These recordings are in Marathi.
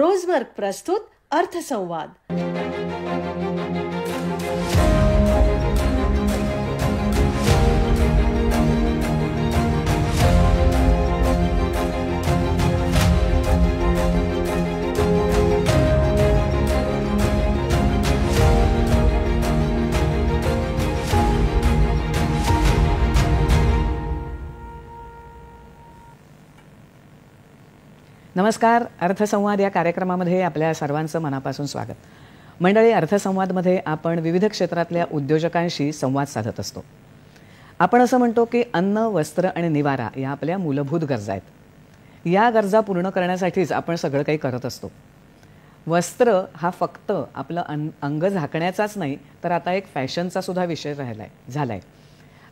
रोजवर्क प्रस्तुत अर्थसंवाद। नमस्कार. अर्थसंवाद या कार्यक्रमामध्ये आपल्या सर्वांचं मनापासून स्वागत. मंडळी, अर्थसंवादमध्ये आपण विविध क्षेत्रातल्या उद्योजकांशी संवाद साधत असतो. आपण असं म्हणतो की अन्न, वस्त्र आणि निवारा या आपल्या मूलभूत गरजा आहेत. या गरजा पूर्ण करण्यासाठीच आपण सगळं काही करत असतो. वस्त्र हा फक्त आपलं अंग झाकण्याचाच नाही, तर आता एक फॅशनचा सुद्धा विषय झाला आहे.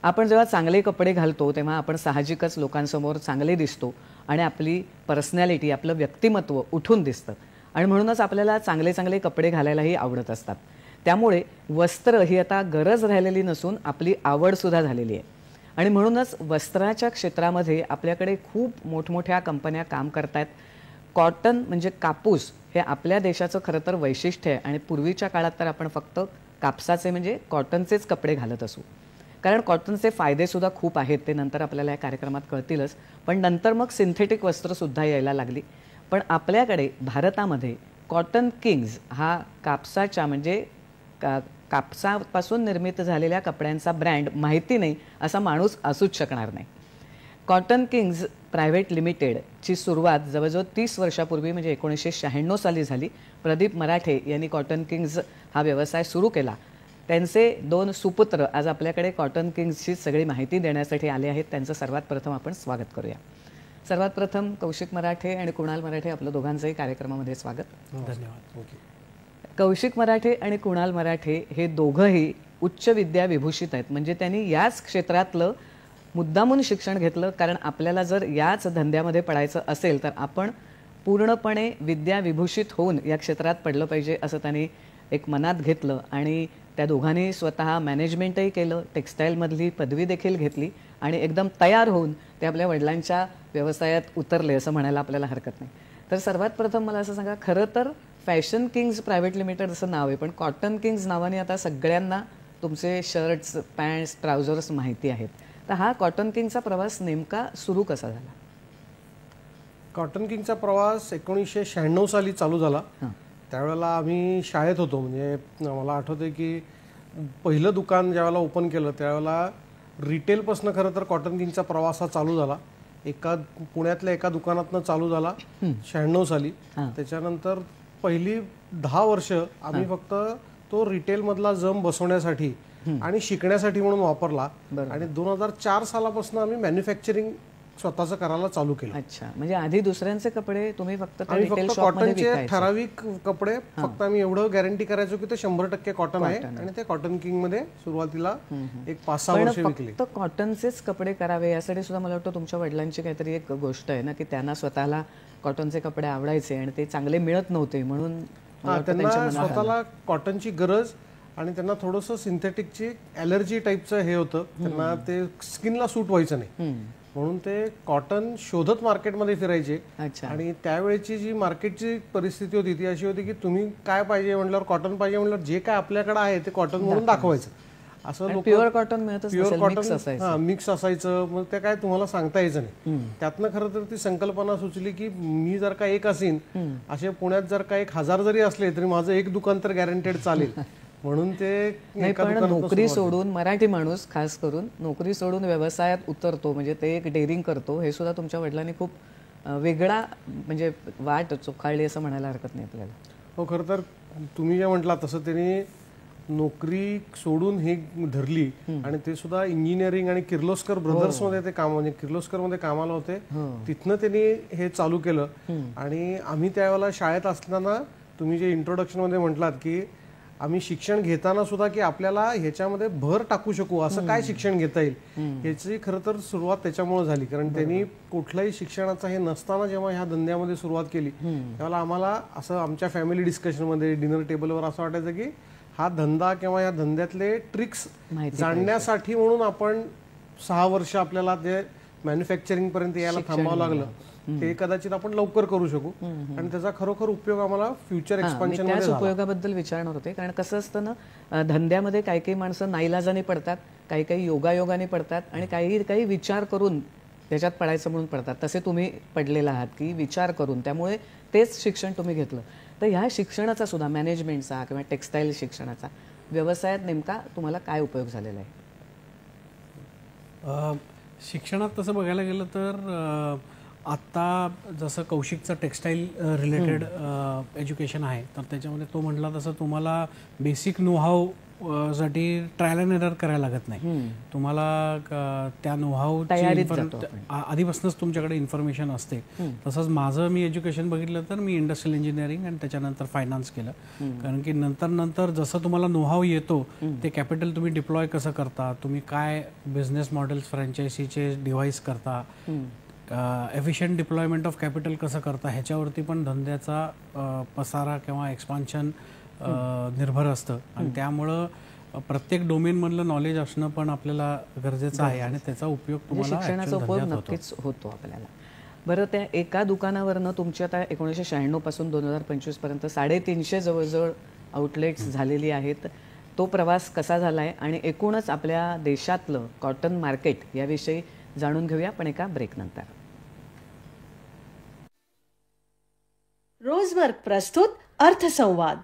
आपण जेव्हा चांगले कपडे घालतो तेव्हा आपण साहजिकच लोकांसमोर चांगले दिसतो आणि आपली पर्सनॅलिटी, आपलं व्यक्तिमत्व उठून दिसतं आणि म्हणूनच आपल्याला चांगले चांगले कपडे घालायलाही आवडत असतात. त्यामुळे वस्त्र ही आता गरज राहिलेली नसून आपली आवडसुद्धा झालेली आहे आणि म्हणूनच वस्त्राच्या क्षेत्रामध्ये आपल्याकडे खूप मोठमोठ्या कंपन्या काम करत आहेत. कॉटन म्हणजे कापूस हे आपल्या देशाचं खरं तर वैशिष्ट्य आहे आणि पूर्वीच्या काळात तर आपण फक्त कापसाचे म्हणजे कॉटनचेच कपडे घालत असू, कारण कॉटनचे फायदेसुद्धा खूप आहेत. ते नंतर आपल्याला या कार्यक्रमात कळतीलच. पण नंतर मग सिंथेटिक वस्त्रसुद्धा यायला लागली. पण आपल्याकडे भारतामध्ये कॉटन किंग्ज हा कापसाच्या म्हणजे कापसापासून निर्मित झालेल्या कपड्यांचा ब्रँड माहिती नाही असा माणूस असूच शकणार नाही. कॉटन किंग्ज प्रायव्हेट लिमिटेडची सुरुवात जवळजवळ 30 वर्षापूर्वी म्हणजे 1996 साली झाली. प्रदीप मराठे यांनी कॉटन किंग्ज हा व्यवसाय सुरू केला. त्यांचे 2 सुपुत्र आज आपल्याकडे कॉटन किंग्जची सगळी माहिती देण्यासाठी आले आहेत. त्यांचं सर्वात प्रथम आपण स्वागत करूया. सर्वात प्रथम कौशिक मराठे आणि कुणाल मराठे, आपलं दोघांचंही कार्यक्रमामध्ये स्वागत. धन्यवाद. कौशिक मराठे आणि कुणाल मराठे हे दोघंही उच्च विद्या विभूषित आहेत. म्हणजे त्यांनी याच क्षेत्रातलं मुद्दामून शिक्षण घेतलं, कारण आपल्याला जर याच धंद्यामध्ये पडायचं असेल तर आपण पूर्णपणे विद्या विभूषित होऊन या क्षेत्रात पडलं पाहिजे असं त्यांनी एक मनात घेतलं आणि त्या दोघांनी स्वतः मॅनेजमेंटही केलं, टेक्स्टाईलमधली पदवी देखील घेतली आणि एकदम तयार होऊन ते आपल्या वडिलांच्या व्यवसायात उतरले असं म्हणायला आपल्याला हरकत नाही. तर सर्वात प्रथम मला असं सांगा, खरं तर फॅशन किंग्ज प्रायव्हेट लिमिटेड असं नाव आहे, पण कॉटन किंग्ज नावाने आता सगळ्यांना तुमचे शर्ट्स, पॅन्ट्स, ट्राउझर्स माहिती आहेत. तर हा कॉटन किंगचा प्रवास नेमका सुरू कसा झाला? कॉटन किंगचा प्रवास 1996 साली चालू झाला. त्यावेळेला आम्ही शाळेत होतो. म्हणजे मला आठवतं की पहिलं दुकान ज्यावेळेला ओपन केलं त्यावेळेला रिटेलपासून खरं तर कॉटन किंगचा प्रवास हा चालू झाला. पुण्यातल्या एका दुकानातनं चालू झाला 96 साली. त्याच्यानंतर पहिली 10 वर्ष आम्ही फक्त तो रिटेलमधला जम बसवण्यासाठी आणि शिकण्यासाठी म्हणून वापरला आणि 2004 सालापासून आम्ही मॅन्युफॅक्चरिंग स्वतःच करायला चालू केलं. अच्छा, म्हणजे आधी दुसऱ्यांचे कपडे तुम्ही फक्त कॉटनचे ठराविक कपडे फक्त आम्ही एवढं गॅरंटी करायचो की ते 100% कॉटन आहे आणि ते कॉटन किंग मध्ये सुरुवातीला एक 5-6 वर्ष विकले. फक्त कॉटनचेच कपडे करावे यासाठी सुद्धा मला वाटतं तुमच्या वडिलांची काहीतरी एक गोष्ट आहे ना, की त्यांना स्वतःला कॉटनचे कपडे आवडायचे आणि ते चांगले मिळत नव्हते म्हणून त्यांना स्वतःला कॉटनची गरज आणि त्यांना थोडंसं सिंथेटिकची ॲलर्जी टाईपचं हे होतं. त्यांना ते स्किनला सूट व्हायचं नाही म्हणून ते कॉटन शोधत मार्केटमध्ये फिरायचे. आणि त्यावेळेची जी मार्केटची परिस्थिती होती ती अशी होती की तुम्ही काय पाहिजे म्हटल्यावर कॉटन पाहिजे म्हटल्यावर जे काय आपल्याकडे आहे ते कॉटन म्हणून दाखवायचं. असं लोक प्युअर कॉटन मिक्स असायचं. मग ते काय तुम्हाला सांगता यायचं नाही. त्यातनं खरं तर ती संकल्पना सुचली की मी जर का एक असेन, असे पुण्यात जर का 1000 जरी असले तरी माझं एक दुकान तर गॅरंटेड चालेल म्हणून ते. पण नोकरी सोडून, मराठी माणूस खास करून नोकरी सोडून व्यवसायात उतरतो म्हणजे ते एक डेअरिंग करतो, हे सुद्धा तुमच्या वडिलांनी खूप वेगळा म्हणजे वाट चोखाळली असं म्हणायला हरकत नाही आपल्याला. हो, खरं तर तुम्ही जे म्हटला तसं त्यांनी नोकरी सोडून हे धरली आणि ते सुद्धा इंजिनिअरिंग आणि किर्लोस्कर ब्रदर्स मध्ये ते काम, म्हणजे किर्लोस्कर मध्ये कामाला होते. तिथनं त्यांनी हे चालू केलं. आणि आम्ही त्यावेळेला शाळेत असताना तुम्ही जे इंट्रोडक्शन मध्ये म्हटलात की आम्ही शिक्षण घेताना सुद्धा की आपल्याला ह्याच्यामध्ये भर टाकू शकू असं काय शिक्षण घेता येईल याची खरं तर सुरुवात त्याच्यामुळे झाली. कारण त्यांनी कुठल्याही शिक्षणाचं हे नसताना जेव्हा ह्या धंद्यामध्ये सुरुवात केली त्यावेळेला आम्हाला असं आमच्या फॅमिली डिस्कशनमध्ये डिनर टेबलवर असं वाटायचं की हा धंदा किंवा या धंद्यातले ट्रिक्स जाणण्यासाठी म्हणून आपण 6 वर्ष आपल्याला ते मॅन्युफॅक्चरिंग पर्यंत यायला थांबावं लागलं. ते कदाचित आपण लवकर करू शकू आणि त्याचा खरोखर उपयोग आम्हाला फ्युचर एक्सपान्शन मध्ये त्याच उपयोगाबद्दल विचारणार होते. कारण कसं असतं ना, धंद्यामध्ये काही काही माणसं नाईलाजाने पडतात, काही काही योगायोगाने पडतात आणि काही काही विचार करून त्याच्यात पडायचं म्हणून पडतात. तसे तुम्ही पडलेला आहात की विचार करून, त्यामुळे तेच शिक्षण तुम्ही घेतलं. तर ह्या शिक्षणाचा सुद्धा, मॅनेजमेंटचा किंवा टेक्स्टाईल शिक्षणाचा व्यवसायात नेमका तुम्हाला काय उपयोग झालेला आहे? शिक्षणात तसं बघायला गेलं तर आत्ता जसं कौशिकचं टेक्स्टाईल रिलेटेड एज्युकेशन आहे, तर त्याच्यामध्ये तो म्हटला तसं तुम्हाला बेसिक नोहाव साठी ट्रायल अँड एरर करायला लागत नाही. तुम्हाला त्या नोहाव आधीपासूनच तुमच्याकडे इन्फॉर्मेशन असते. तसंच माझं मी एज्युकेशन बघितलं तर मी इंडस्ट्रियल इंजिनिअरिंग आणि त्याच्यानंतर फायनान्स केलं. कारण की नंतर जसं तुम्हाला नोहाव येतो ते कॅपिटल तुम्ही डिप्लॉय कसं करता, तुम्ही काय बिझनेस मॉडेल्स फ्रँचायझीचे डिव्हाइस करता, एफिशियंट डिप्लॉयमेंट ऑफ कॅपिटल कसं करता, ह्याच्यावरती पण धंद्याचा पसारा किंवा एक्सपान्शन निर्भर असतं. आणि त्यामुळं प्रत्येक डोमेनमधलं नॉलेज असणं पण आपल्याला गरजेचं आहे आणि त्याचा उपयोग तुम्हाला शिक्षणाचा उपयोग नक्कीच होतो आपल्याला. बरं, त्या एका दुकानावरनं तुमची आता 1996 पासून 2025 पर्यंत 350 जवळजवळ आउटलेट्स झालेली आहेत. तो प्रवास कसा झाला आहे आणि एकूणच आपल्या देशातलं कॉटन मार्केट याविषयी जाणून घेऊया, पण एका ब्रेकनंतर. रोजवर्क प्रस्तुत अर्थसंवाद.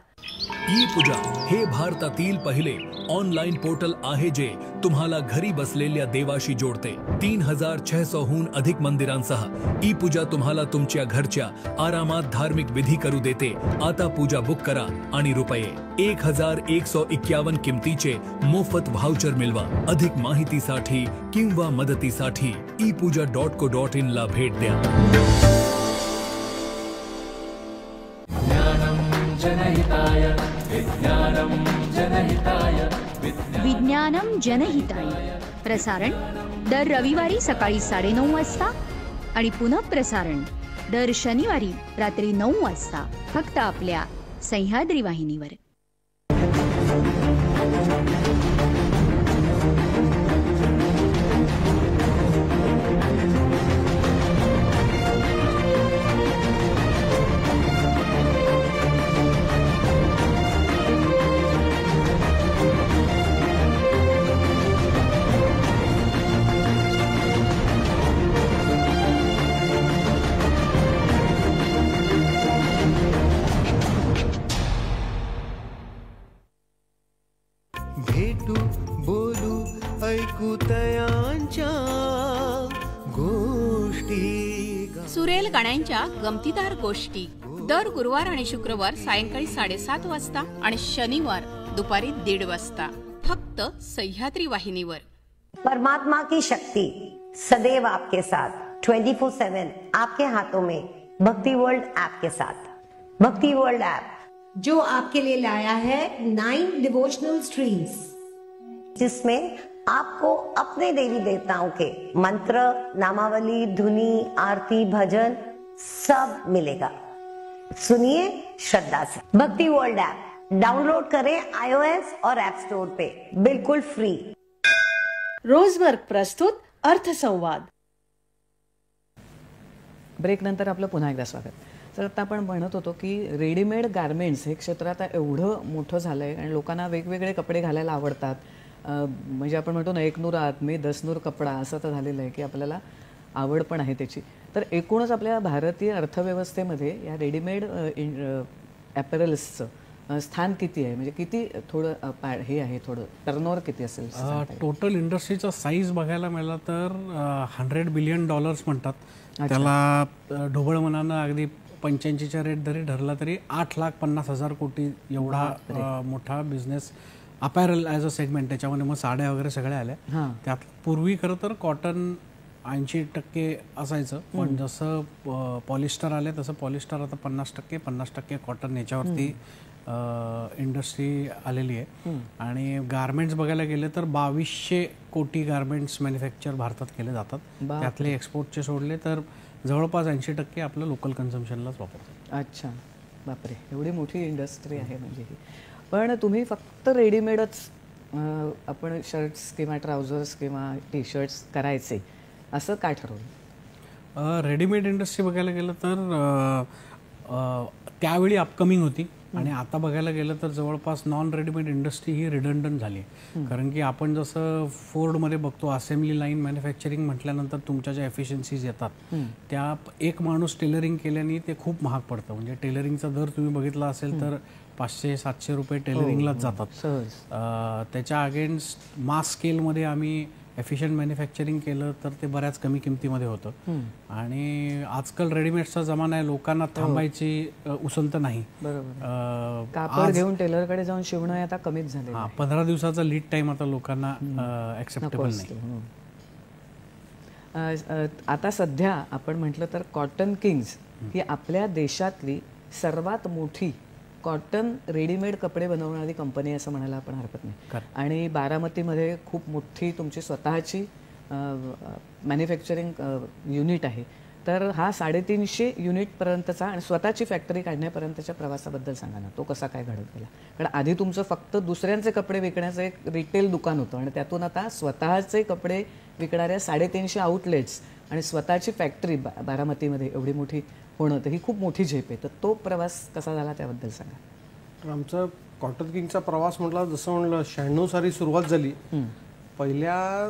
ई पूजा हे भारतातील पहिले ऑनलाईन पोर्टल आहे जे तुम्हाला घरी बसलेल्या देवाशी जोडते. 3600हून अधिक मंदिरांसह ई पूजा तुम्हाला तुमच्या घरच्या आरामात धार्मिक विधी करू देते. आता पूजा बुक करा आणि रुपये 1151 किमतीचे मोफत व्हाउचर मिळवा. अधिक माहितीसाठी किंवा मदतीसाठी epuja.co.in ला भेट द्या. विज्ञानम जनहिताय प्रसारण दर रविवारी सकाळी 9:30 वाजता आणि पुनः प्रसारण दर शनिवारी रात्री 9 वाजता फक्त आपल्या सह्याद्री वाहिनीवर. सुरेल गाण्यांच्या गमतीदार गोष्टी दर गुरुवार आणि शुक्रवार सायंकाळी 7:30 वाजता आणि शनिवार दुपारी 1:30 वाजता फक्त सह्याद्री वाहिनीवर. परमात्मा की शक्ति सदैव आपके साथ 24/7 आपके हाथों में भक्ति वर्ल्ड ऐप के साथ. भक्ति वर्ल्ड ऐप जो आपके लिए लाया है 9 डिवोशनल स्ट्रीम्स, जिसमें आपको अपने देवी देवताओं के मंत्र, नामावली, धुनी, आरती, भजन सब मिलेगा. सुनिए श्रद्धा से. भक्ति वर्ल्ड ऐप डाउनलोड करें iOS और ऐप स्टोर पे, बिल्कुल फ्री. रोजवर्क प्रस्तुत अर्थसंवाद. ब्रेक नंतर आपलं पुन्हा एकदा स्वागत. तर आता आपण म्हणत होतो की रेडीमेड गारमेंट्स हे क्षेत्र आता एवढं मोठं झालं आहे आणि लोकांना वेगवेगळे कपडे घालायला आवडतात. म्हणजे आपण म्हणतो ना, 1 नूर आदमी 10 नूर कपडा, असं तर झालेलं आहे की आपल्याला आवड पण आहे त्याची. तर एकूणच आपल्या भारतीय अर्थव्यवस्थेमध्ये या रेडीमेड ॲपरल्सचं स्थान किती आहे? म्हणजे किती थोडं हे आहे, थोडं टर्नओव्हर किती असेल? टोटल इंडस्ट्रीचा साईज बघायला मिळाला तर $100 बिलियन म्हणतात त्याला. ढोबळ मनानं अगदी 85च्या रेट जरी धरला तरी 8,50,000 कोटी एवढा मोठा बिझनेस अपॅरल ॲज अ सेगमेंट. त्याच्यामध्ये मग साड्या वगैरे सगळ्या आल्या. त्यात पूर्वी खरं तर कॉटन 80% असायचं, पण जसं पॉलिस्टर आले तसं पॉलिस्टर आता 50% कॉटन याच्यावरती इंडस्ट्री आलेली आहे. आणि गारमेंट्स बघायला गेले तर 2200 कोटी गारमेंट्स मॅन्युफॅक्चर भारतात केले जातात. त्यातले एक्सपोर्टचे सोडले तर जवळपास 80% आपलं लोकल कन्झम्पशनलाच वापरतात. अच्छा, बापरे, एवढी मोठी इंडस्ट्री आहे म्हणजे ही. पण तुम्ही फक्त रेडीमेडच आपण शर्ट्स किंवा ट्राउझर्स किंवा टी शर्ट्स करायचे असं का ठरवलं? रेडीमेड इंडस्ट्री बघायला गेलं तर त्यावेळी अपकमिंग होती आणि आता बघायला गेलं तर जवळपास नॉन रेडीमेड इंडस्ट्री ही रिडंडंट झाली आहे. कारण की आपण जसं फोर्डमध्ये बघतो असेंब्ली लाईन मॅन्युफॅक्चरिंग म्हटल्यानंतर तुमच्या ज्या एफिशियन्सीज येतात त्या एक माणूस टेलरिंग केल्याने ते खूप महाग पडतं. म्हणजे टेलरिंगचा दर तुम्ही बघितला असेल तर 500-700 रुपये टेलरिंगलाच जातात. त्याच्या अगेन्स्ट मास स्केलमध्ये आम्ही एफिशियंट मॅन्युफॅक्चरिंग केलं तर ते बऱ्याच कमी किमतीमध्ये होतं. आणि आजकाल रेडीमेडचा जमाना आहे, लोकांना थांबायची उसंत नाही. कापड घेऊन टेलरकडे जाऊन शिवणं आता कमीच झालं. 15 दिवसाचा लीड टाइम आता लोकांना ऍक्सेप्टेबल नाही. आता सध्या आपण म्हटलं तर कॉटन किंग्स ही आपल्या देशातली सर्वात मोठी कॉटन रेडीमेड कपडे बनवणारी कंपनी असं म्हणायला आपण हरकत नाही. आणि बारामतीमध्ये खूप मोठी तुमची स्वतःची मॅन्युफॅक्चरिंग युनिट आहे. तर हा 350 युनिटपर्यंतचा आणि स्वतःची फॅक्टरी काढण्यापर्यंतच्या प्रवासाबद्दल सांगा ना, तो कसा काय घडत गेला? कारण आधी तुमचं फक्त दुसऱ्यांचे कपडे विकण्याचं एक रिटेल दुकान होतं आणि त्यातून आता स्वतःचे कपडे विकणाऱ्या 350 आउटलेट्स आणि स्वतःची फॅक्टरी बारामतीमध्ये एवढी मोठी होणं, तर ही खूप मोठी झेप आहे. तर तो प्रवास कसा झाला त्याबद्दल सांगा. आमचा कॉटन किंगचा प्रवास म्हटला जसं म्हणलं 96 साली सुरुवात झाली. पहिल्या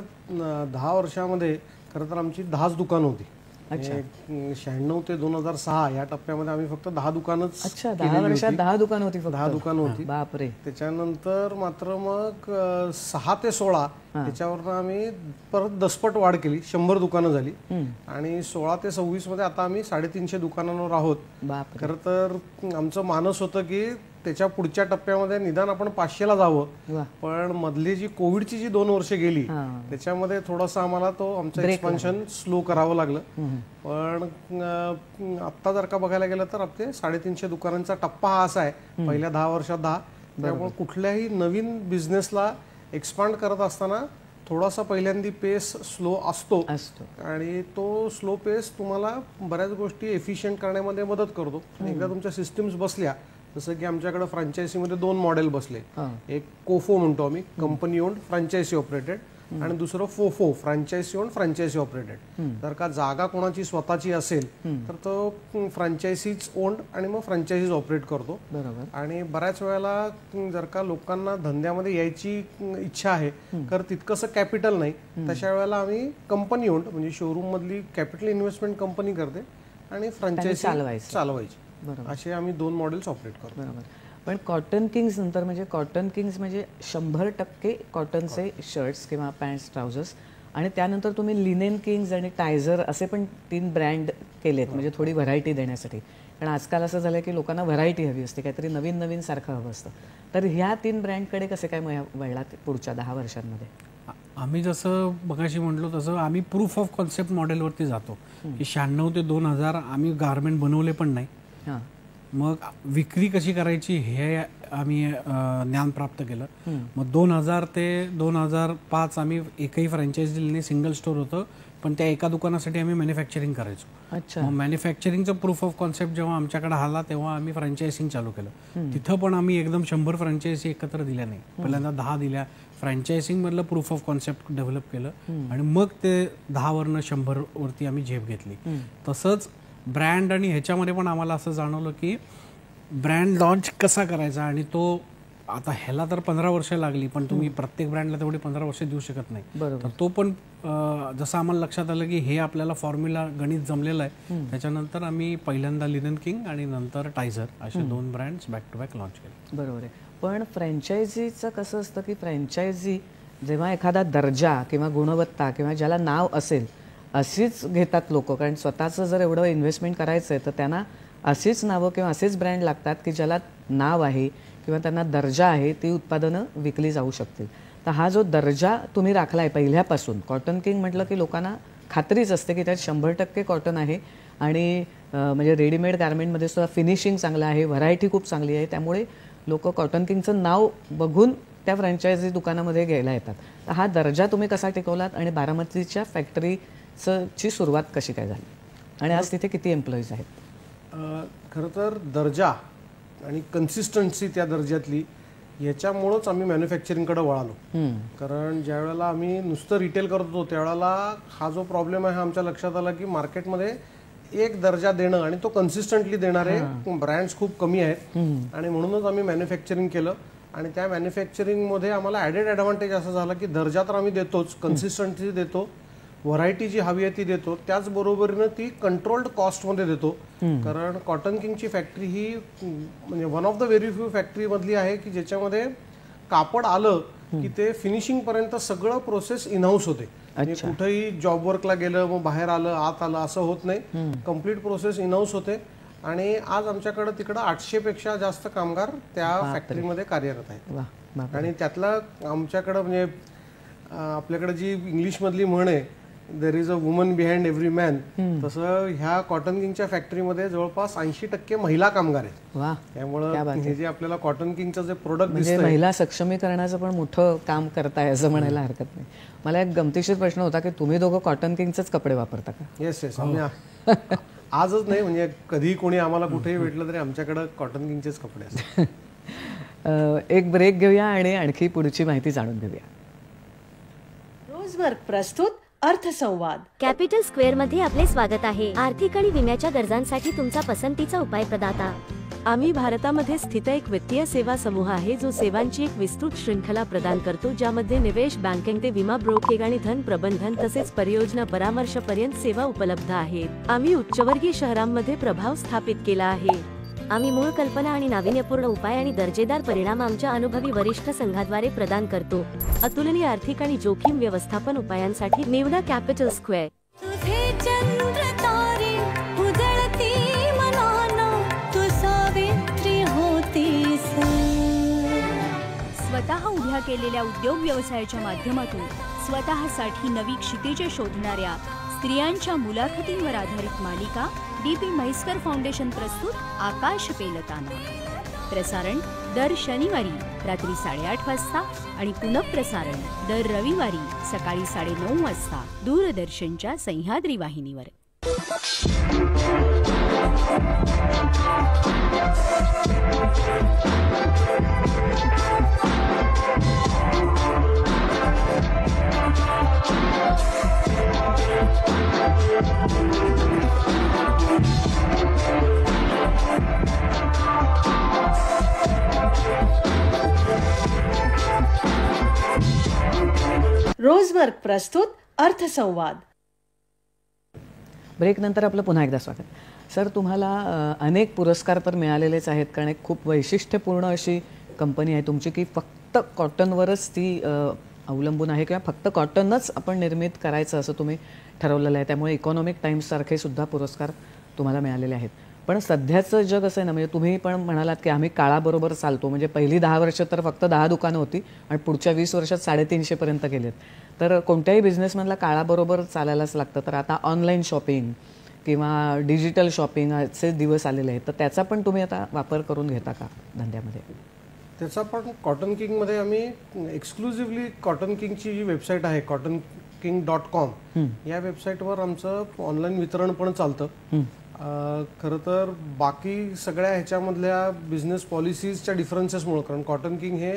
10 वर्षामध्ये खरं तर आमची 10च दुकानं होती. 96 ते 2006 या टप्प्यामध्ये आम्ही फक्त 10 दुकानच. 10 वर्षात 10 दुकानं होती. 10 दुकानं होती. बापरे. त्याच्यानंतर मात्र मग 6 ते 16 त्याच्यावरनं आम्ही परत दसपट वाढ केली, 100 दुकानं झाली. आणि 16 ते 26 मध्ये आता आम्ही 350 दुकानांवर आहोत. खरं तर आमचं मानस होतं की त्याच्या पुढच्या टप्प्यामध्ये निदान आपण 500ला जावं. पण मधली जी कोविडची जी 2 वर्ष गेली त्याच्यामध्ये थोडासा आम्हाला तो आमचं एक्सपान्शन स्लो करावं लागलं. पण आत्ता जर का बघायला गेलं तर आपले 350 दुकानांचा टप्पा हा असा आहे पहिल्या 10 वर्षात 10. त्यामुळे कुठल्याही नवीन बिझनेसला एक्सपांड करत असताना थोडासा पहिल्यांदी पेस स्लो असतो आणि तो स्लो पेस तुम्हाला बऱ्याच गोष्टी एफिशियंट करण्यामध्ये मदत करतो. एकदा तुमच्या सिस्टम्स बसल्या, जसं की आमच्याकडे फ्रँचायझीमध्ये 2 मॉडेल बसले. एक कोफो म्हणतो आम्ही, कंपनी ओन्ड फ्रँचायझी ऑपरेटेड, आणि दुसरं फोफो, फ्रँचायझी ओन्ड फ्रँचायझी ऑपरेटेड. जर का जागा कोणाची स्वतःची असेल तर तो फ्रँचायझीज ओन्ड आणि मग फ्रँचायझीज ऑपरेट करतो. आणि बऱ्याच वेळेला जर का लोकांना धंद्यामध्ये यायची इच्छा आहे तर तितकंसं कॅपिटल नाही, तशा वेळेला आम्ही कंपनी ओन्ड म्हणजे शोरूम मधली कॅपिटल इन्व्हेस्टमेंट कंपनी करते आणि फ्रँचायझी चालवायची. असे आम्ही 2 मॉडेल्स ऑपरेट करतो. पण कॉटन किंग्स नंतर म्हणजे कॉटन किंग्स म्हणजे 100% कॉटनचे शर्ट्स किंवा पॅन्ट्स, ट्राउझर्स, आणि त्यानंतर तुम्ही लिनेन किंग्स आणि टायझर असे पण 3 ब्रँड केलेत म्हणजे थोडी व्हरायटी देण्यासाठी. कारण आजकाल असं झालं की लोकांना व्हरायटी हवी असते, काहीतरी नवीन नवीन सारखं हवं असतं. तर ह्या 3 ब्रँडकडे कसे काय वळलात पुढच्या 10 वर्षांमध्ये? आम्ही जसं मगाशी म्हटलो तसं आम्ही प्रूफ ऑफ कॉन्सेप्ट मॉडेलवरती जातो की 96 ते 2000 आम्ही गारमेंट बनवले पण नाही. मग विक्री कशी करायची हे आम्ही ज्ञान प्राप्त केलं. मग 2000 ते 2005 आम्ही एकही फ्रँचायझी सिंगल स्टोर होतं, पण त्या एका दुकानासाठी आम्ही मॅन्युफॅक्चरिंग करायचो. मग मॅन्युफॅक्चरिंगचं प्रूफ ऑफ कॉन्सेप्ट जेव्हा आमच्याकडे आला तेव्हा आम्ही फ्रँचायझिंग चालू केलं. तिथं पण आम्ही एकदम 100 फ्रँचायझी एकत्र दिल्या नाही, पहिल्यांदा 10 दिल्या. फ्रँचायझिंग मधलं प्रूफ ऑफ कॉन्सेप्ट डेव्हलप केलं आणि मग ते 10 वरनं 100 वरती आम्ही झेप घेतली. तसंच ब्रँड आणि ह्याच्यामध्ये पण आम्हाला असं जाणवलं की ब्रँड लॉन्च कसा करायचा, आणि तो आता ह्याला तर 15 वर्ष लागली, पण तुम्ही प्रत्येक ब्रँडला तेवढी 15 वर्ष देऊ शकत नाही. तर तो पण जसं आम्हाला लक्षात आलं की हे आपल्याला फॉर्म्युला गणित जमलेलं आहे, त्याच्यानंतर आम्ही पहिल्यांदा लिनन किंग आणि नंतर टायझर असे 2 brands back to back launch केले. बरोबर आहे. पण फ्रँचायझीचं कसं असतं की फ्रँचायझी जेव्हा एखादा दर्जा किंवा गुणवत्ता किंवा ज्याला नाव असेल अशीच घेतात लोक, कारण स्वतःचं जर एवढं इन्व्हेस्टमेंट करायचं आहे तर त्यांना अशीच नावं किंवा असेच ब्रँड लागतात की ज्याला नाव आहे किंवा त्यांना दर्जा आहे, ती उत्पादनं विकली जाऊ शकतील. तर हा जो दर्जा तुम्ही राखला आहे पहिल्यापासून, कॉटन किंग म्हटलं की लोकांना खात्रीच असते की त्यात 100% कॉटन आहे आणि म्हणजे रेडीमेड गार्मेंटमध्ये सुद्धा फिनिशिंग चांगलं आहे, व्हरायटी खूप चांगली आहे, त्यामुळे लोक कॉटन किंगचं नाव बघून त्या फ्रँचायझी दुकानामध्ये घ्यायला येतात. तर हा दर्जा तुम्ही कसा टिकवलात आणि बारामतीच्या फॅक्टरीची सुरुवात कशी काय झाली आणि आज तिथे किती एम्प्लॉईज आहेत? खरं तर दर्जा आणि कन्सिस्टन्सी त्या दर्जातली याच्यामुळंच आम्ही मॅन्युफॅक्चरिंगकडे वळालो. कारण ज्या वेळेला आम्ही नुसतं रिटेल करत होतो त्यावेळेला हा जो प्रॉब्लेम आहे हा आमच्या लक्षात आला की मार्केटमध्ये एक दर्जा देणं आणि तो कन्सिस्टंटली देणारे ब्रँड्स खूप कमी आहेत आणि म्हणूनच आम्ही मॅन्युफॅक्चरिंग केलं. आणि त्या मॅन्युफॅक्चरिंगमध्ये आम्हाला ॲडेड ॲडव्हान्टेज असं झालं की दर्जा तर आम्ही देतोच, कन्सिस्टन्सी देतो, व्हरायटी जी हवी आहे ती देतो, त्याचबरोबरीनं ती कंट्रोल्ड कॉस्टमध्ये देतो. कारण कॉटन किंगची फॅक्टरी ही म्हणजे one of the very few फॅक्टरीमधली आहे की ज्याच्यामध्ये कापड आलं की ते फिनिशिंग पर्यंत सगळं प्रोसेस इनहाऊस होते. कुठेही जॉब वर्कला गेलं मग बाहेर आलं आत आलं असं होत नाही, कम्प्लीट प्रोसेस इनहाऊस होते. आणि आज आमच्याकडे तिकडं 800 पेक्षा जास्त कामगार त्या फॅक्टरीमध्ये कार्यरत आहेत. आणि त्यातला आमच्याकडं म्हणजे आपल्याकडे जी इंग्लिशमधली म्हण आहे there is a woman behind every man, तसं ह्या कॉटन किंगच्या फॅक्टरीमध्ये जवळपास 80% महिला कामगार आहेत. त्यामुळं हे जे आपल्याला कॉटन किंगचं जे प्रोडक्ट म्हणजे महिला सक्षमीकरणाचं पण मोठं काम करताय असं म्हणायला हरकत नाही. मला एक गमतीशीर प्रश्न होता की तुम्ही दोघं कॉटन किंगचेच कपडे वापरता का? येस येस, आम्ही आजच नाही म्हणजे कधी कोणी आम्हाला कुठेही भेटलं तरी आमच्याकडे कॉटन किंगचेच कपडे असतात. एक ब्रेक घेऊया आणि आणखी पुढची माहिती जाणून घेऊया. रोजवर्क प्रस्तुत अर्थसंवाद. कॅपिटल स्क्वेअर मध्ये आपले स्वागत आहे. आर्थिक आणि विम्याच्या गरजांसाठी तुमचा पसंतीचा उपाय प्रदाता. आम्ही भारतामध्ये स्थित एक वित्तीय सेवा समूह आहे जो सेवांची एक विस्तृत शृंखला प्रदान करतो, ज्यामध्ये निवेश, बँकिंग ते विमा, ब्रोकिंग आणि धन प्रबंधन तसेच परियोजना परामर्श पर्यंत सेवा उपलब्ध आहेत. आम्ही उच्चवर्गीय शहरांमध्ये प्रभाव स्थापित केला आहे. आम्ही मूळ कल्पना आणि नाविन्यपूर्ण उपाय आणि दर्जेदार परिणाम आमच्या अनुभवी वरिष्ठ संघाद्वारे प्रदान करतो. अतुलनीय आर्थिक आणि जोखीम व्यवस्थापन उपायांसाठी निवडा कॅपिटल स्क्वेअर. स्वतः उभ्या केलेल्या उद्योग व्यवसायाच्या माध्यमातून स्वतःसाठी नवी क्षितिजे शोधणाऱ्या स्त्रियांच्या मुलाखतींवर आधारित मालिका DP म्हैसकर फाउंडेशन प्रस्तुत आकाश पेलताना. प्रसारण दर शनिवारी रात्री 8:30 वाजता आणि पुनःप्रसारण दर रविवारी सकाळी 9:30 वाजता दूरदर्शनच्या सह्याद्री वाहिनीवर. रोजवर्क प्रस्तुत अर्थसंवाद. ब्रेक नंतर आपलं पुन्हा एकदा स्वागत. सर, तुम्हाला अनेक पुरस्कार तर मिळालेलेच आहेत, कारण एक खूप वैशिष्ट्यपूर्ण अशी कंपनी आहे तुमची की फक्त कॉटनवरच ती अवलंबून आहे किंवा फक्त कॉटनच आपण निर्मित करायचं असं तुम्ही ठरवलेलं आहे. त्यामुळे इकॉनॉमिक टाइम्ससारखे सुद्धा पुरस्कार तुम्हाला मिळालेले आहेत. पण सध्याचं जग असं आहे ना, म्हणजे तुम्ही पण म्हणालात की आम्ही काळाबरोबर चालतो. म्हणजे पहिली 10 वर्ष तर फक्त 10 दुकानं होती आणि पुढच्या 20 वर्षात 350 पर्यंत गेलेत. तर कोणत्याही बिझनेसमॅनला काळाबरोबर चालायलाच लागतं. तर आता ऑनलाईन शॉपिंग किंवा डिजिटल शॉपिंग असे दिवस आलेले आहेत, तर त्याचा पण तुम्ही आता वापर करून घेता का धंद्यामध्ये? त्याचा पण कॉटन किंगमध्ये आम्ही एक्सक्लुझिव्हली कॉटन किंगची जी वेबसाईट आहे cottonking.com या वेबसाईटवर आमचं ऑनलाईन वितरण पण चालतं. खरं तर बाकी सगळ्या ह्याच्यामधल्या बिझनेस पॉलिसीजच्या डिफरन्सेसमुळे, कारण कॉटन किंग हे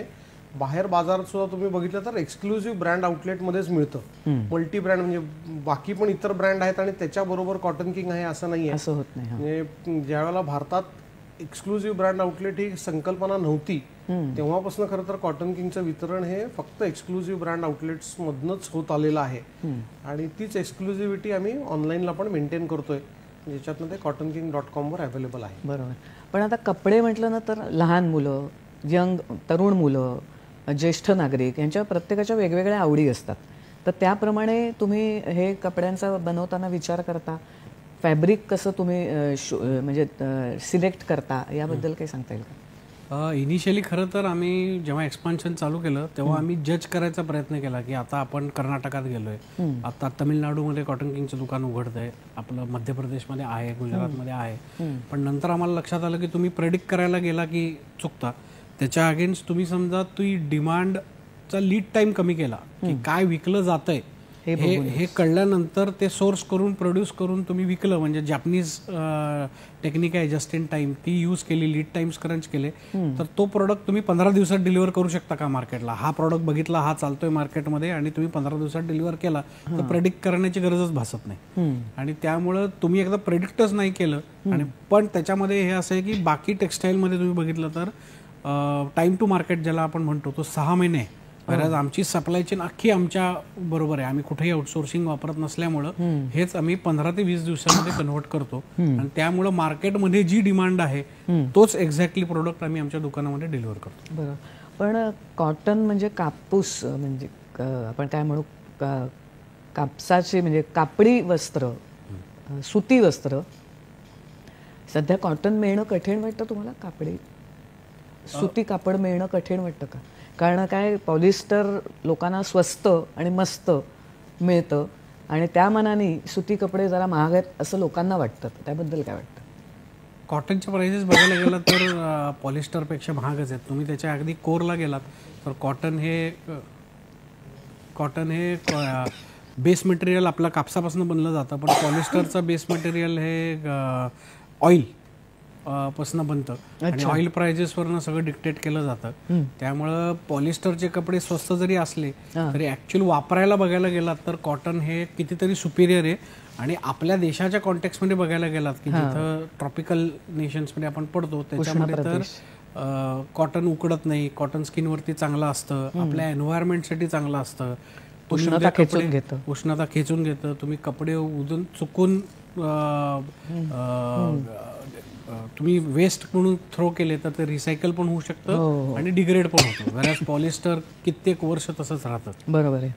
बाहेर बाजारात सुद्धा तुम्ही बघितलं तर एक्सक्लुझिव्ह ब्रँड आउटलेटमध्येच मिळतं. मल्टी ब्रँड म्हणजे बाकी पण इतर ब्रँड आहेत आणि त्याच्याबरोबर कॉटन किंग आहे असं नाही आहे. असं होत नाही. म्हणजे ज्यावेळेला भारतात एक्सक्लुझिव्ह ब्रँड आउटलेट ही संकल्पना नव्हती तेव्हापासून खरं तर कॉटन किंगचं वितरण हे फक्त एक्सक्लुझिव्ह ब्रँड आउटलेट्स मधनच होत आलेलं आहे. आणि तीच एक्सक्लुझिव्हिटी आम्ही ऑनलाईनला पण मेंटेन करतोय, ज्याच्यातनं ते cottonking.com वर अवेलेबल आहे. बरोबर. पण आता कपडे म्हटलं ना तर लहान मुलं, तरुण मुलं, ज्येष्ठ नागरिक यांच्या प्रत्येकाच्या वेगवेगळ्या आवडी असतात. तर त्याप्रमाणे तुम्ही हे कपड्यांचा बनवताना विचार करता, फॅब्रिक कसं तुम्ही म्हणजे सिलेक्ट करता, याबद्दल काही सांगता येईल का? इनिशियली खरं तर आम्ही जेव्हा एक्सपान्शन चालू केलं तेव्हा आम्ही जज करायचा प्रयत्न केला की आता आपण कर्नाटकात गेलोय, आता तमिळनाडूमध्ये कॉटन किंगचं दुकान उघडतंय, आपलं मध्य प्रदेशमध्ये आहे, गुजरातमध्ये आहे. पण नंतर आम्हाला लक्षात आलं की तुम्ही प्रेडिक्ट करायला गेला की चुकता. त्याच्या अगेन्स्ट तुम्ही समजा डिमांडचा लीड टाइम कमी केला की काय विकलं जातंय हे कळल्यानंतर ते सोर्स करून प्रोड्यूस करून तुम्ही विकलं, म्हणजे जॅपनीज टेक्निक आहे जस्ट इन टाइम, ती यूज केली, लीड टाइम्स क्रंच केले, तर तो प्रोडक्ट तुम्ही 15 दिवसात डिलिव्हर करू शकता का मार्केटला? हा प्रोडक्ट बघितला, हा चालतोय मार्केटमध्ये आणि तुम्ही 15 दिवसात डिलिव्हर केला तर प्रेडिक्ट करण्याची गरजच भासत नाही. आणि त्यामुळं तुम्ही एकदा प्रेडिक्टच नाही केलं. आणि पण त्याच्यामध्ये हे असं आहे की बाकी टेक्स्टाईलमध्ये तुम्ही बघितलं तर टाइम टू मार्केट ज्याला आपण म्हणतो तो 6 महिने. बऱ्याच आमची सप्लाय चेन अख्खी आमच्या बरोबर आहे, आम्ही कुठेही आउटसोर्सिंग वापरत नसल्यामुळं हेच आम्ही 15 ते 20 दिवसामध्ये कन्व्हर्ट करतो. आणि त्यामुळं मार्केटमध्ये जी डिमांड आहे तोच एक्झॅक्टली प्रोडक्ट आम्ही आमच्या दुकानामध्ये डिलिव्हर करतो. बरं, पण कॉटन म्हणजे कापूस, म्हणजे आपण काय म्हणू, कापसाचे म्हणजे कापडी वस्त्र, सुती वस्त्र. सध्या कॉटन मिळणं कठीण वाटतं तुम्हाला? कापडी सुती कापड मिळणं कठीण वाटतं का? कारण काय, पॉलिस्टर लोकांना स्वस्त आणि मस्त मिळतं आणि त्या मानाने सुती कपडे जरा महाग आहेत असं लोकांना वाटतं. त्याबद्दल काय वाटतं? कॉटनचे प्राइसेस बघायला गेलात तर पॉलिस्टरपेक्षा महागच आहेत. तुम्ही त्याच्या अगदी कोरला गेलात तर कॉटन हे बेस मटेरियल आपलं कापसापासून बनलं जातं, पण पॉलिस्टरचं बेस मटेरियल हे ऑइल पासून बनतं आणि ऑइल प्राइजेसवरनं सगळं डिक्टेट केलं जातं. त्यामुळं पॉलिस्टरचे कपडे स्वस्त जरी असले तरी ऍक्च्युअल वापरायला बघायला गेलात तर कॉटन हे कितीतरी सुपिरियर आहे. आणि आपल्या देशाच्या कॉन्टेक्स्टमध्ये बघायला गेलात की जिथं ट्रॉपिकल नेशन्समध्ये आपण पडतो त्याच्यामध्ये तर कॉटन उकडत नाही, कॉटन स्किनवरती चांगलं असतं, आपल्या एन्व्हायरमेंटसाठी चांगलं असतं, उष्णता खेचून घेतं. तुम्ही कपडे उधून चुकून तुम्ही वेस्ट म्हणून थ्रो केले तर ते रिसायकल पण होऊ शकतं आणि डिग्रेड पण होतं. बऱ्याच पॉलिस्टर कित्येक वर्ष तसंच राहतं. बरोबर आहे.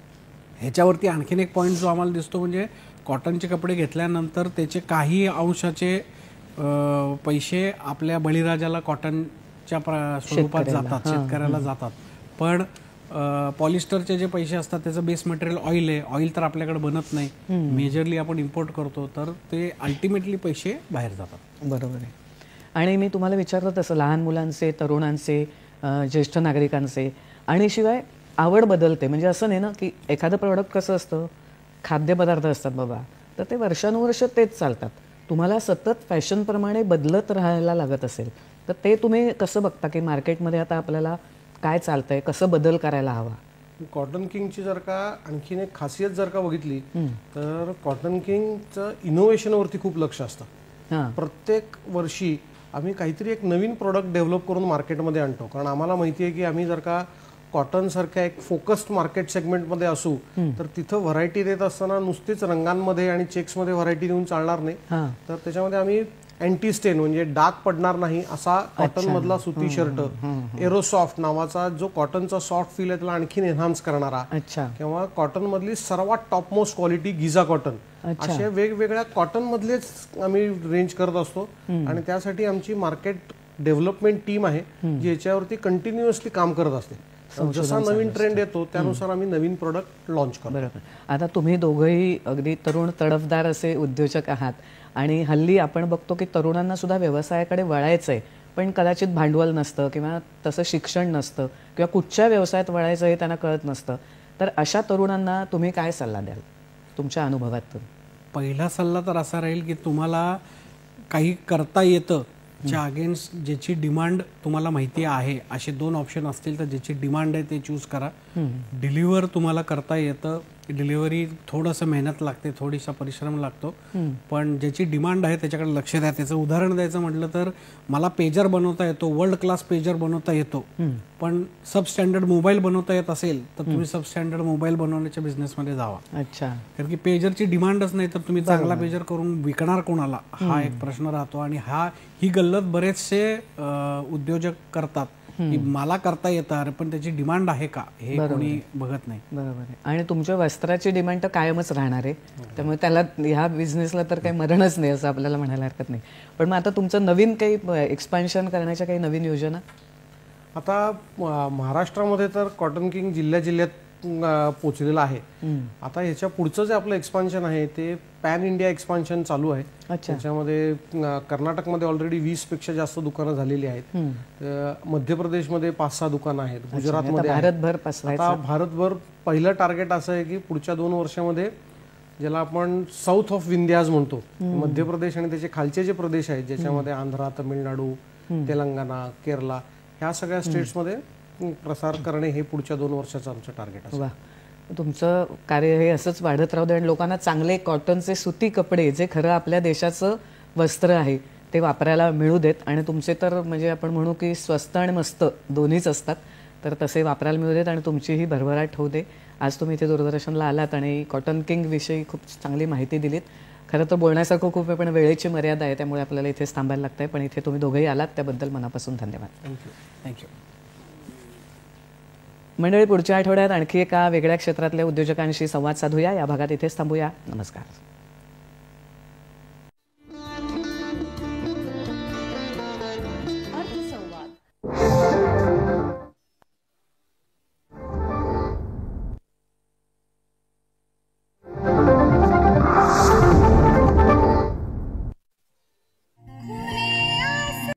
ह्याच्यावरती आणखीन एक पॉईंट जो आम्हाला दिसतो म्हणजे कॉटनचे कपडे घेतल्यानंतर त्याचे काही अंशाचे पैसे आपल्या बळीराजाला कॉटनच्या स्वरूपात जातात, शेतकऱ्याला जातात. पण पॉलिस्टरचे जे पैसे असतात त्याचं बेस मटेरियल ऑइल आहे, ऑइल तर आपल्याकडे बनत नाही, मेजरली आपण इम्पोर्ट करतो, तर ते अल्टिमेटली पैसे बाहेर जातात. बरोबर आहे. आणि मी तुम्हाला विचारलं तसं लहान मुलांचे, तरुणांचे, ज्येष्ठ नागरिकांचे, आणि शिवाय आवड बदलते. म्हणजे असं नाही ना की एखादं प्रोडक्ट कसं असतं, खाद्यपदार्थ असतात बाबा, तर ते वर्षानुवर्ष तेच चालतात. तुम्हाला सतत फॅशनप्रमाणे बदलत राहायला लागत असेल तर ते तुम्ही कसं बघता की मार्केटमध्ये आता आपल्याला काय चालतंय, कसं बदल करायला हवा? कॉटन किंगची जर का आणखीन एक खासियत जर का बघितली तर कॉटन किंगचं इनोव्हेशनवरती खूप लक्ष असतं. प्रत्येक वर्षी आम्ही काहीतरी एक नवीन प्रोडक्ट डेव्हलप करून मार्केटमध्ये आणतो. कारण आम्हाला माहिती आहे की आम्ही जर का कॉटन सारख्या एक फोकस्ड मार्केट सेगमेंटमध्ये असू तर तिथं व्हरायटी देत असताना नुसतीच रंगांमध्ये आणि चेक्समध्ये व्हरायटी देऊन चालणार नाही. तर त्याच्यामध्ये आम्ही अँटी स्टेन म्हणजे डाग पडणार नाही असा कॉटन मधला सुती शर्ट, एरोसॉफ्ट नावाचा जो कॉटनचा सॉफ्ट फील आहे त्याला आणखीन एन्हान्स करणारा, किंवा कॉटन मधली सर्वात टॉपमोस्ट क्वालिटी गिझा कॉटन, अशा वेगवेगळ्या कॉटन मधलेच आम्ही रेंज करत असतो. आणि त्यासाठी आमची मार्केट डेव्हलपमेंट टीम आहे जी याच्यावरती कंटिन्युअसली काम करत असते. जसा नवीन ट्रेंड येतो त्यानुसार आम्ही नवीन प्रोडक्ट लॉन्च करतो. बरोबर. आता तुम्ही दोघंही अगदी तरुण तडफदार असे उद्योजक आहात आणि हल्ली आपण बघतो की तरुणांना सुद्धा व्यवसायाकडे वळायचं आहे, पण कदाचित भांडवल नसतं किंवा तसं शिक्षण नसतं किंवा कुठच्या व्यवसायात वळायचं हे त्यांना कळत नसतं. तर अशा तरुणांना तुम्ही काय सल्ला द्याल तुमच्या अनुभवातून? पहिला सल्ला तर असा राहील की तुम्हाला काही करता येतं च्या अगेन्स्ट ज्याची डिमांड तुम्हाला माहिती आहे, असे 2 ऑप्शन असतील तर ज्याची डिमांड आहे ते चूज करा. डिलिव्हर तुम्हाला करता येतं, डिलिव्हरी थोडंसं मेहनत लागते, थोडीसा परिश्रम लागतो, पण ज्याची डिमांड आहे त्याच्याकडे लक्ष द्या. त्याचं उदाहरण द्यायचं म्हटलं तर मला पेजर बनवता येतो, वर्ल्ड क्लास पेजर बनवता येतो, पण सब स्टँडर्ड मोबाईल बनवता येत असेल तर तुम्ही सब स्टँडर्ड मोबाईल बनवण्याच्या बिझनेसमध्ये जावा. कारण की पेजरची डिमांडच नाही तर तुम्ही चांगला पेजर करून विकणार कोणाला हा एक प्रश्न राहतो. आणि ही गल्लत बरेचसे उद्योजक करतात की मला करता येतं पण त्याची डिमांड आहे का हे कोणी बघत नाही. बरोबर आहे. आणि तुमच्या वस्त्राची डिमांड तर कायमच राहणार आहे, त्यामुळे त्याला ह्या बिझनेसला तर काही मरणच नाही असं आपल्याला म्हणायला हरकत नाही. पण मग आता तुमचं नवीन काही एक्सपान्शन करण्याच्या काही नवीन योजना? आता महाराष्ट्रामध्ये तर कॉटन किंग जिल्ह्यात पोचलेला आहे. आता ह्याच्या पुढचं जे आपलं एक्सपान्शन आहे ते पॅन इंडिया एक्सपान्शन चालू आहे. त्याच्यामध्ये कर्नाटकमध्ये ऑलरेडी 20 पेक्षा जास्त दुकानं झालेली आहेत. मध्य प्रदेशमध्ये 5-6 दुकानं आहेत. गुजरातमध्ये आता भारतभर पहिलं टार्गेट असं आहे की पुढच्या 2 वर्षामध्ये ज्याला आपण साऊथ ऑफ विंध्याज म्हणतो, मध्य प्रदेश आणि त्याचे खालचे जे प्रदेश आहेत ज्याच्यामध्ये आंध्रा, तामिळनाडू, तेलंगणा, केरला ह्या सगळ्या स्टेट्समध्ये प्रसार करणे हे पुढच्या 2 वर्षाचं आमचं टार्गेट आहे. तुमचं कार्य हे असंच वाढत राहू दे आणि लोकांना चांगले कॉटनचे सुती कपडे जे खरं आपल्या देशाचं वस्त्र आहे ते वापरायला मिळू देत. आणि तुमचे तर म्हणजे आपण म्हणू की स्वस्त आणि मस्त दोन्हीच असतात, तर तसे वापरायला मिळू देत आणि तुमचीही भरभराट होऊ दे. आज तुम्ही इथे दूरदर्शनला आलात आणि कॉटन किंग विषयी खूप चांगली माहिती दिलीत. खरं तर बोलण्यासारखं खूप आहे पण वेळेची मर्यादा आहे, त्यामुळे आपल्याला इथेच थांबायला लागतंय. पण इथे तुम्ही दोघंही आलात त्याबद्दल मनापासून धन्यवाद. थँक्यू. मंडळी, पुढच्या आठवड्यात आणखी एका वेगळ्या क्षेत्रातल्या उद्योजकांशी संवाद साधूया. या भागात इथेच थांबूया. नमस्कार.